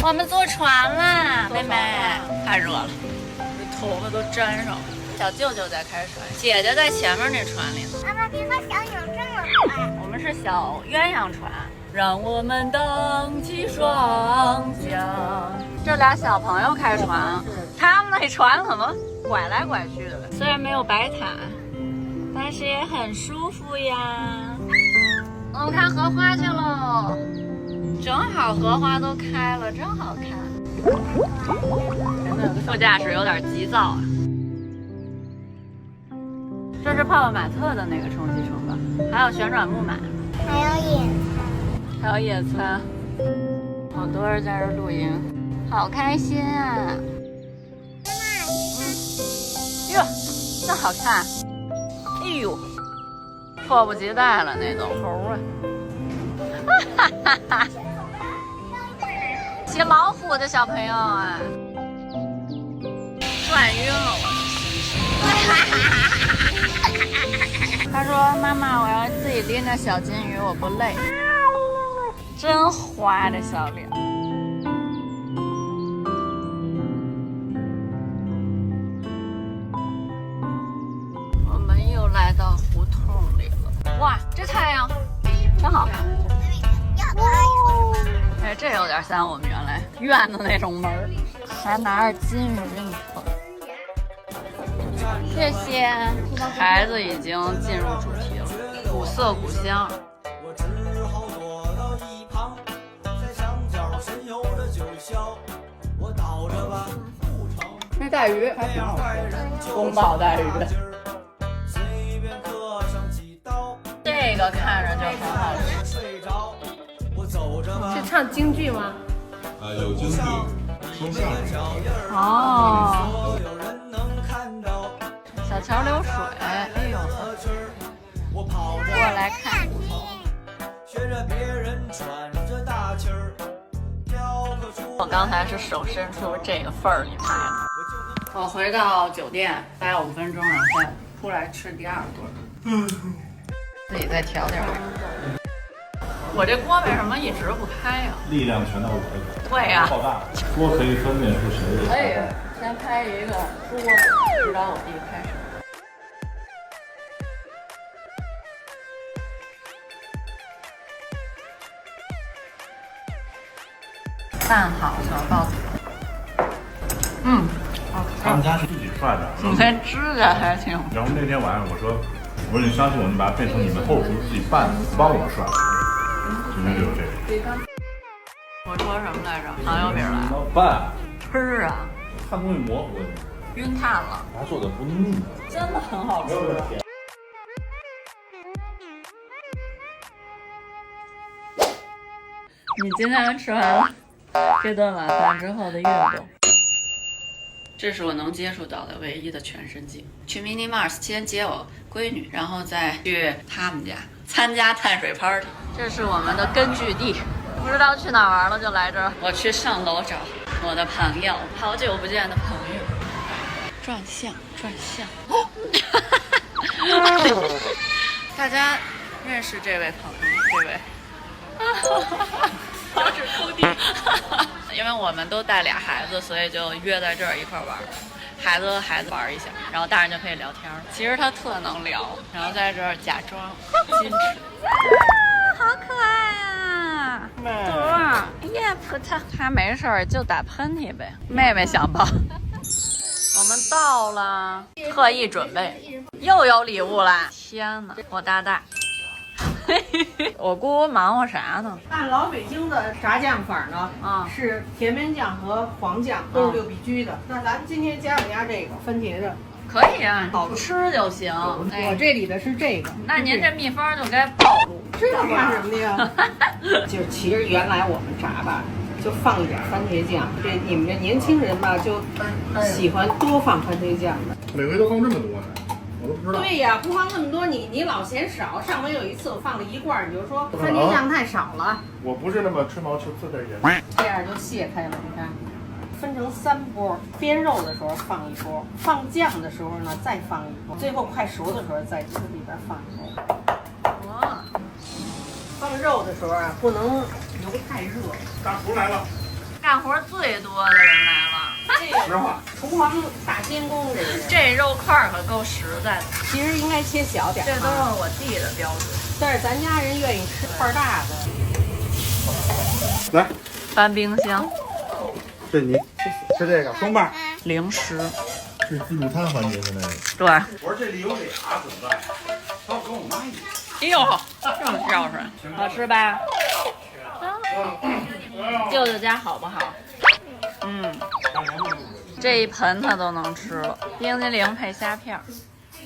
我们坐船啦，妹妹，太热了，这头发都粘上了。小舅舅在开船，姐姐在前面那船里呢。妈妈，别和小鸟这么快。我们是小鸳鸯船，让我们蹬起双桨。这俩小朋友开船，他们那船怎么拐来拐去的？虽然没有白毯，但是也很舒服呀。我们看荷花去喽，正好荷花都开了，真好看。真的，副驾驶有点急躁啊。这是泡泡玛特的那个充气城吧，还有旋转木马，还有野餐，还有野餐，好多人在这露营，好开心啊！哟，真好看！哎呦，迫不及待了那种猴啊！哈哈哈哈！骑老虎的小朋友啊，转晕了我。他说：“妈妈，我要自己拎着小金鱼，我不累。”真花这小脸。我们又来到胡同里了。哇，这太阳真好看。哦，哎，这有点像我们原来院的那种门儿，还拿着金鱼呢。谢谢，孩子已经进入主题了，古色古香。那带鱼还挺好吃，宫保带鱼。这个看着就很好吃。是唱京剧吗？有京剧，说相声。哦。小桥流水，哎呦，过来看。我刚才是手伸出这个缝儿里拍的。我回到酒店待5分钟，然后再出来吃第2顿。自己再调点。我这锅为什么一直不开呀？力量全到我这边。对呀。爆炸。锅可以分辨出谁的。可以，先拍一个桌子，指导我弟开始。拌好小爆肚，他们家是自己涮的。你这指甲还挺……然后那天晚上我说你相信我，你把它变成你们后厨自己拌，帮我涮。今天就有这个。我说什么来着？糖油饼来了。拌。吃啊！看东西模糊。晕碳了。他做的不腻。真的很好吃。你今天吃完这顿晚饭之后的运动，这是我能接触到的唯一的全身镜。去 Mini Mars 先接我闺女，然后再去他们家参加碳水 party。这是我们的根据地，不知道去哪玩了就来这儿。我去上楼找我的朋友，好久不见的朋友。转向，转向。大家认识这位朋友？这位。脚趾抠地，因为我们都带俩孩子，所以就约在这儿一块玩，孩子和孩子玩一下，然后大人就可以聊天了。其实他特能聊，然后在这儿假装矜持。好可爱呀！朵，耶，扑他没事儿就打喷嚏呗。妹妹想抱。我们到了，特意准备，又有礼物啦！天哪，我大大。我姑忙活啥呢？按老北京的炸酱法呢，是甜面酱和黄酱都是6必居的。那咱们今天加这个番茄的，可以啊，好吃就行。我这里的是这个，那您这秘方就该暴露，知道干什么的呀？就是其实原来我们炸吧，就放一点番茄酱。这你们这年轻人吧，就喜欢多放番茄酱的。每回都放这么多呢？我都不知道。对呀，不放那么多，你老嫌少。上回有一次我放了1罐，你就说番茄酱太少了。我不是那么吹毛求疵的人。这样就卸开了，你看，分成3波。煸肉的时候放1波，放酱的时候呢再放1波，最后快熟的时候在这里边放1波。哇！放肉的时候啊，不能油太热。大厨来了。大干活最多的人来了。实话，厨房大监工这个人，这肉块儿可够实在的，其实应该切小点儿。这都是我弟的标准。但是咱家人愿意吃块大的。来，搬冰箱，这你吃这个双瓣。零食。是自助餐环节现在。对。我说这里有俩怎么办？他要跟我妈一样。哎呦，这么孝顺，好吃吧？舅舅家好不好？嗯，这一盆他都能吃了，冰激凌配虾片儿。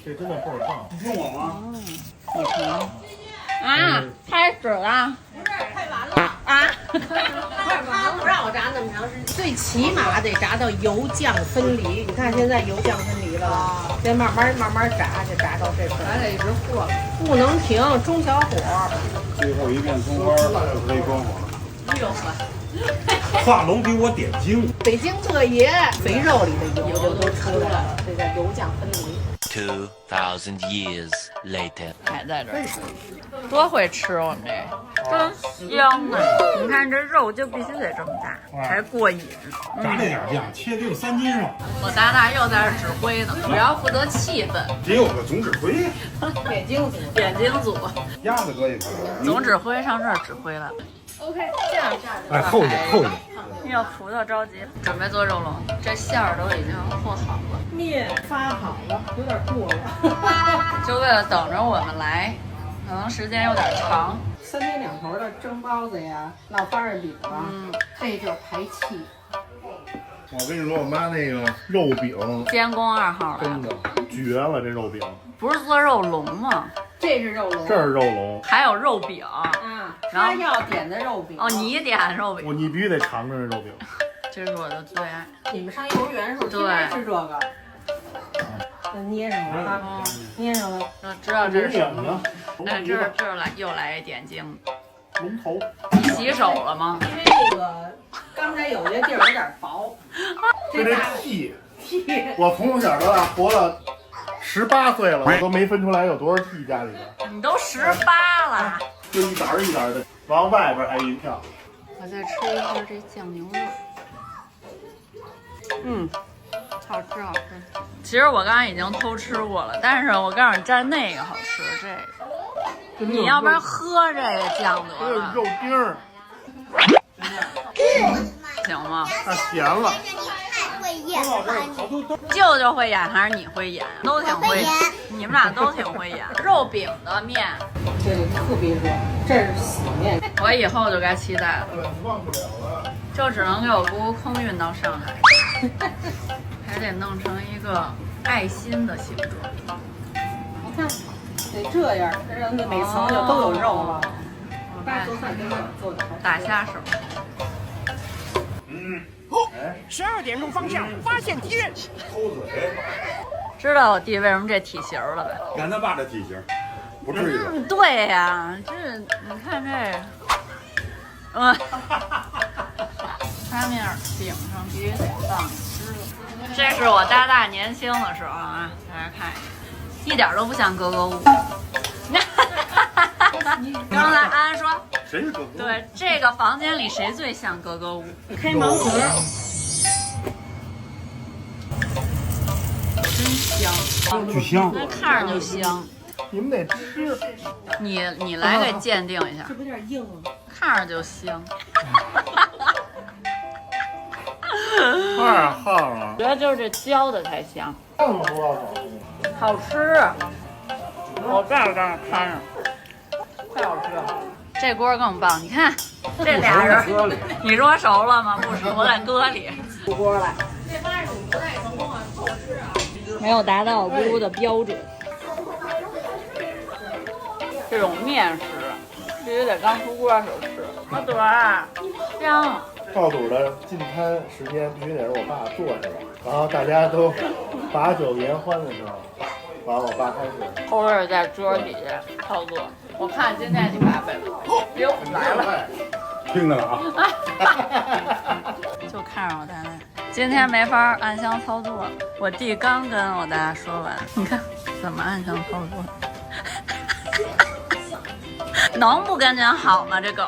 这真的倍儿棒。你听我吗？你尝啊，开始了。快完了啊！他不让我炸那么长时间，最起码得炸到油酱分离。你看现在油酱分离了吧？得慢慢炸，就炸到这份。还得一直和，不能停，中小火。最后一遍葱花就可以关火了。哎呦呵，画龙比我点睛。北京特爷，肥肉里的油都出来了，这叫油酱分离。 2,000 years later. 还在这儿吃，多会吃我们这，真香啊！你看这肉就必须得这么大，才过瘾。炸这点酱，切得有3斤肉。我大又在这儿指挥呢，我要负责气氛。得有个总指挥。北京组，点睛组，鸭子搁一块。总指挥上这儿指挥来了。OK， 这样哎，厚一点，厚一点。要葡萄着急了，准备做肉龙，这馅儿都已经和好了，面发好了，有点过了。就为了等着我们来，可能时间有点长。3天2头的蒸包子呀，烙八仁饼啊，这就是排气。我跟你说，我妈那个肉饼监工2号来真的绝了，这肉饼。不是做肉龙吗？这是肉龙，这是肉龙，还有肉饼啊，他要点的肉饼。哦，你点肉饼，你必须得尝尝这肉饼。这是我的最爱。你们上幼儿园时候天天吃这个。捏上了啊，捏上了。知道这是什么呢？哎，这儿又来一点睛。龙头。你洗手了吗？因为这个刚才有些地儿有点薄。就这屉，我从小到大活了18岁了，我都没分出来有多少屉家里边。你都18了，就一沓一沓的往外边挨一跳。我再吃一下这酱牛肉。好吃好吃。其实我刚才已经偷吃过了，但是我告诉你，蘸那个好吃，这个。你要不然喝这个酱得了。这是肉丁儿。行吗？太咸了。太会演了，舅舅会演还是你会演？都挺会演，你们俩都挺会演。肉饼的面，这个特别热，这是死面。我以后就该期待了，就只能给我姑姑空运到上海，还得弄成一个爱心的形状。你看，得这样，让那每层就都有肉了。爸做饭真的做的好。打下手。12点钟方向发现敌人。抠嘴。知道我弟为什么这体型了呗？你看他爸这体型，不至于吧？对呀，这你看这，发面饼上必须得放芝麻。这是我大年轻的时候啊，大家看一眼，一点都不像格格巫。刚才安说，谁是格格？对，这个房间里谁最像格格巫？开盲盒。真香，巨香。那看着就香。你们得吃。你来给鉴定一下。这不有点硬了？看着就香。太烫了。觉得就是这焦的才香，烫不要走。好吃。我盖儿刚摊上，太好吃了。这锅更棒，你看这俩人，你说熟了吗？不熟，我在搁里。出锅来。没有达到我姑姑的标准。这种面食必须得刚出锅的时候吃。小朵儿，香。爆肚的进餐时间必须得是我爸坐下了，然后大家都把酒言欢的时候，完了我爸开始偷着在桌底下操作。我看今天你爸背了，哟来了，听着了啊！就看着我大奶，今天没法暗箱操作了。我弟刚跟我大家说完，你看怎么暗箱操作？能不赶紧好吗？这狗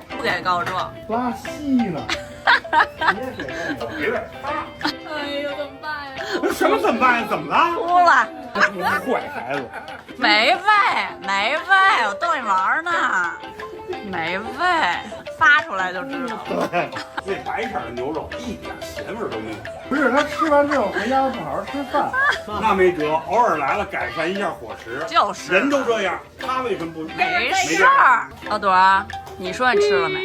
不给告状，拉稀呢。别喂，哎呦，怎么办呀？什么怎么办呀？怎么了？哭了。坏孩子，没喂，我逗你玩呢。没喂，发出来就知道了。对，那白色的牛肉一点咸味都没有。不是他吃完之后回家不好好吃饭，那没辙，偶尔来了改善一下伙食。就是人都这样，他为什么不？没事儿。老朵儿，你说你吃了没？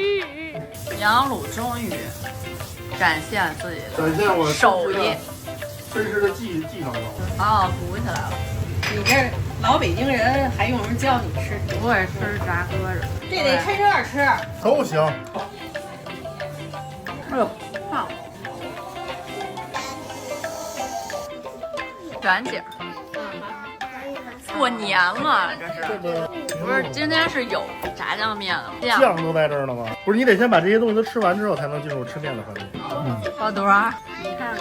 杨鲁终于展现自己的展现我手艺，真实的技能了。哦，鼓起来了。你这老北京人还用人教你吃？不会吃炸鸽子，这得趁热吃。都行。哎呦，胖。卷景儿，过年了，这是不是？今天是有炸酱面的，酱都在这儿呢吗？不是，你得先把这些东西都吃完之后，才能进入吃面的环节。老多儿，你看，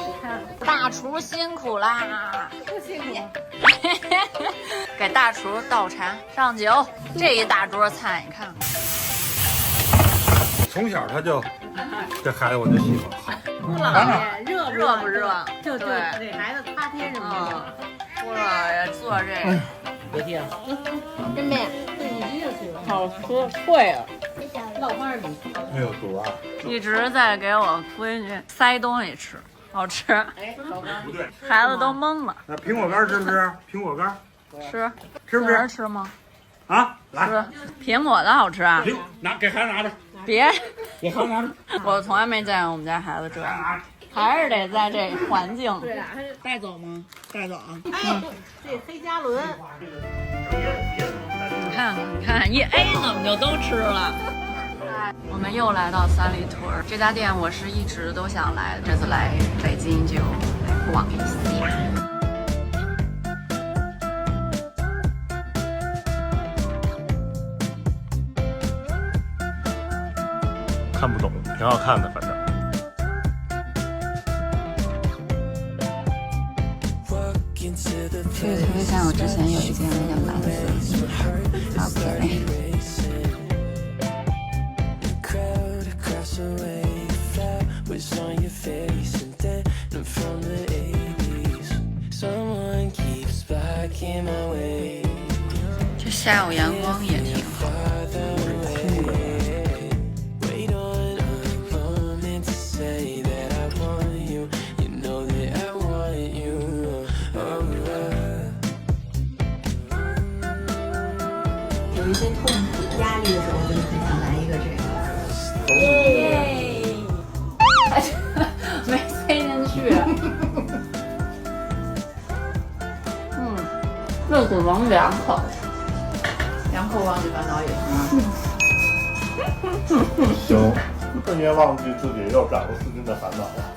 大厨辛苦啦！不辛苦。给大厨倒茶上酒，这一大桌菜，你看看。从小他就，这孩子我就喜欢。姑老爷热不热？就对给孩子擦贴什么的。姑老爷做这个，别听，真没。对你一定喜欢。好吃，会了。烙花米。没有毒啊！一直在给我闺女塞东西吃，好吃，哎，老干。不对，孩子都懵了。那苹果干吃不吃？苹果干吃，吃不吃？吃吗？啊，来，吃，苹果的好吃啊！给孩子拿着，别，给孩子拿着。我从来没见过我们家孩子这样，还是得在这环境。对啊，带走吗？带走啊！哎，这黑加仑。你看，一 A 怎么就都吃了？我们又来到三里屯这家店，我是一直都想来的，这次来北京就来逛一下。看不懂，挺好看的，反正。这个特别像我之前有一件那个蓝色，好可爱。这下午阳光也挺好。有一些痛苦、压力的时候，就很想来一个这个。耶！没塞进去。这只能2口，2口忘记烦恼也行。行，瞬间忘记自己又长了4斤的烦恼了。